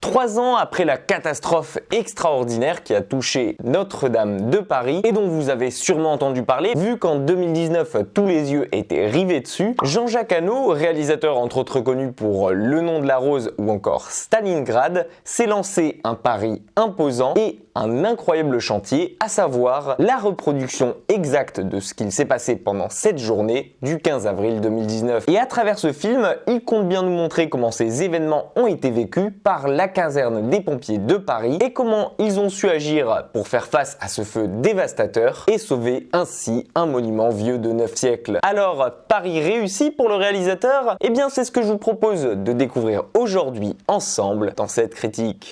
3 ans après la catastrophe extraordinaire qui a touché Notre-Dame de Paris et dont vous avez sûrement entendu parler, vu qu'en 2019 tous les yeux étaient rivés dessus, Jean-Jacques Hano, réalisateur entre autres connu pour Le Nom de la Rose ou encore Stalingrad, s'est lancé un pari imposant et un incroyable chantier, à savoir la reproduction exacte de ce qu'il s'est passé pendant cette journée du 15 avril 2019. Et à travers ce film, il compte bien nous montrer comment ces événements ont été vécus par la caserne des pompiers de Paris et comment ils ont su agir pour faire face à ce feu dévastateur et sauver ainsi un monument vieux de 9 siècles. Alors, pari réussi pour le réalisateur? Eh bien, c'est ce que je vous propose de découvrir aujourd'hui ensemble dans cette critique.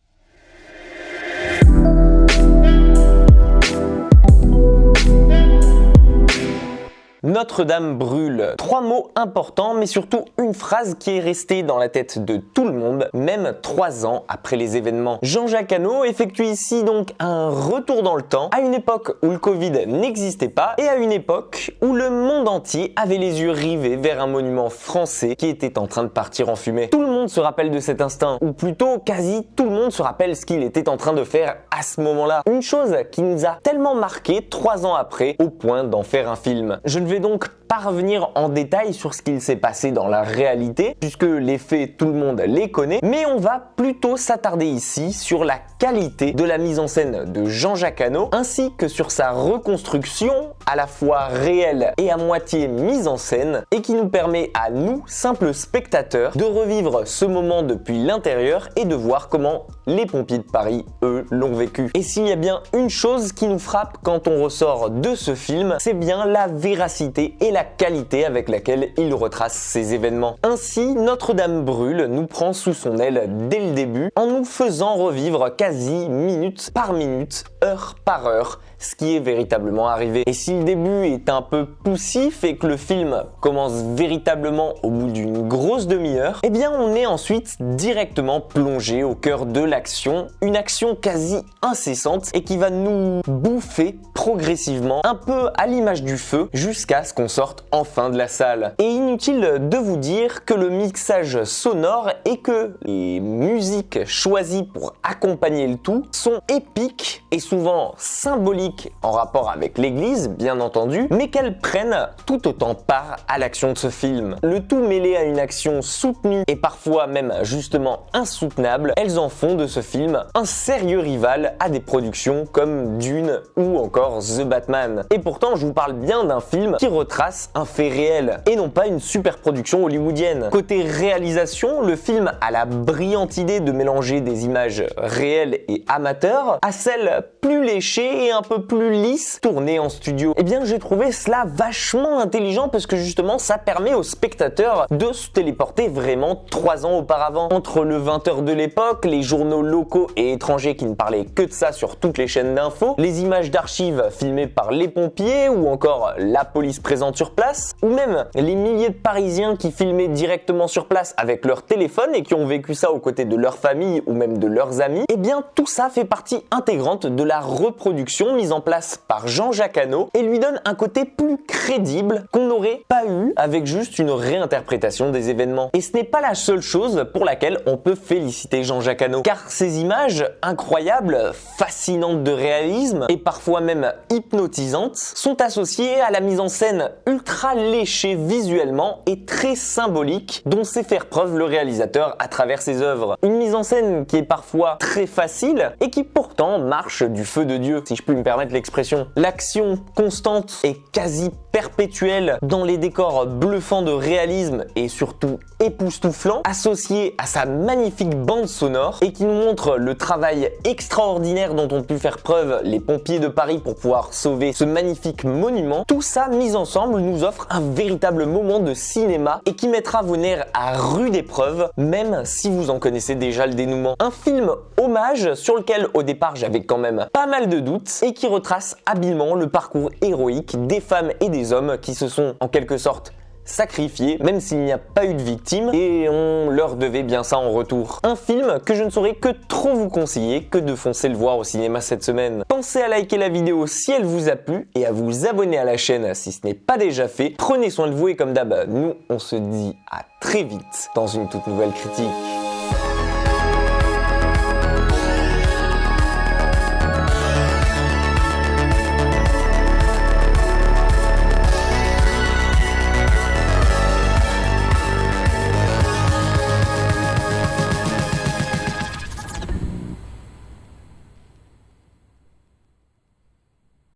Notre-Dame brûle. 3 mots importants, mais surtout une phrase qui est restée dans la tête de tout le monde, même 3 ans après les événements. Jean-Jacques Hano effectue ici donc un retour dans le temps, à une époque où le Covid n'existait pas, et à une époque où le monde entier avait les yeux rivés vers un monument français qui était en train de partir en fumée. Tout le monde se rappelle de cet instant, ou plutôt quasi tout le monde se rappelle ce qu'il était en train de faire à ce moment-là. Une chose qui nous a tellement marqué 3 ans après, au point d'en faire un film. Je ne vais donc pas revenir en détail sur ce qu'il s'est passé dans la réalité, puisque les faits, tout le monde les connaît, mais on va plutôt s'attarder ici sur la qualité de la mise en scène de Jean-Jacques Hano, ainsi que sur sa reconstruction, à la fois réelle et à moitié mise en scène, et qui nous permet à nous, simples spectateurs, de revivre ce moment depuis l'intérieur et de voir comment les pompiers de Paris, eux, l'ont vécu. Et s'il y a bien une chose qui nous frappe quand on ressort de ce film, c'est bien la véracité et la qualité avec laquelle il retrace ces événements. Ainsi, Notre-Dame brûle nous prend sous son aile dès le début, en nous faisant revivre quasi minute par minute, heure par heure, ce qui est véritablement arrivé. Et si le début est un peu poussif et que le film commence véritablement au bout d'une grosse demi-heure, eh bien on est ensuite directement plongé au cœur de l'action, une action quasi incessante et qui va nous bouffer progressivement, un peu à l'image du feu, jusqu'à ce qu'on sorte enfin de la salle. Et inutile de vous dire que le mixage sonore et que les musiques choisies pour accompagner le tout sont épiques et souvent symboliques en rapport avec l'église, bien entendu, mais qu'elles prennent tout autant part à l'action de ce film. Le tout mêlé à une action soutenue et parfois même justement insoutenable, elles en font de ce film un sérieux rival à des productions comme Dune ou encore The Batman. Et pourtant, je vous parle bien d'un film qui retrace un fait réel et non pas une super production hollywoodienne. Côté réalisation, le film a la brillante idée de mélanger des images réelles et amateurs à celles plus léchées et un peu plus lisses tournées en studio. Et bien j'ai trouvé cela vachement intelligent parce que justement ça permet aux spectateurs de se téléporter vraiment 3 ans auparavant. Entre le 20h de l'époque, les journaux locaux et étrangers qui ne parlaient que de ça sur toutes les chaînes d'infos, les images d'archives filmées par les pompiers ou encore la police présente sur place, ou même les milliers de Parisiens qui filmaient directement sur place avec leur téléphone et qui ont vécu ça aux côtés de leur famille ou même de leurs amis, et bien tout ça fait partie intégrante de la reproduction mise en place par Jean-Jacques Hano et lui donne un côté plus crédible qu'on n'aurait pas eu avec juste une réinterprétation des événements. Et ce n'est pas la seule chose pour laquelle on peut féliciter Jean-Jacques Hano, car ces images incroyables, fascinantes de réalisme et parfois même hypnotisantes sont associées à la mise en scène ultra léchée visuellement et très symbolique dont sait faire preuve le réalisateur à travers ses œuvres. Une mise en scène qui est parfois très facile et qui pourtant marche du feu de Dieu, si je puis me permettre l'expression. L'action constante et quasi perpétuelle dans les décors bluffants de réalisme et surtout époustouflants, associé à sa magnifique bande sonore et qui nous montre le travail extraordinaire dont ont pu faire preuve les pompiers de Paris pour pouvoir sauver ce magnifique monument, tout ça mis ensemble nous offre un véritable moment de cinéma et qui mettra vos nerfs à rude épreuve, même si vous en connaissez déjà le dénouement. Un film hommage sur lequel au départ j'avais quand même pas mal de doutes et qui retrace habilement le parcours héroïque des femmes et des hommes qui se sont en quelque sorte sacrifiés, même s'il n'y a pas eu de victimes, et on leur devait bien ça en retour. Un film que je ne saurais que trop vous conseiller que de foncer le voir au cinéma cette semaine. Pensez à liker la vidéo si elle vous a plu et à vous abonner à la chaîne si ce n'est pas déjà fait. Prenez soin de vous et comme d'hab, nous on se dit à très vite dans une toute nouvelle critique.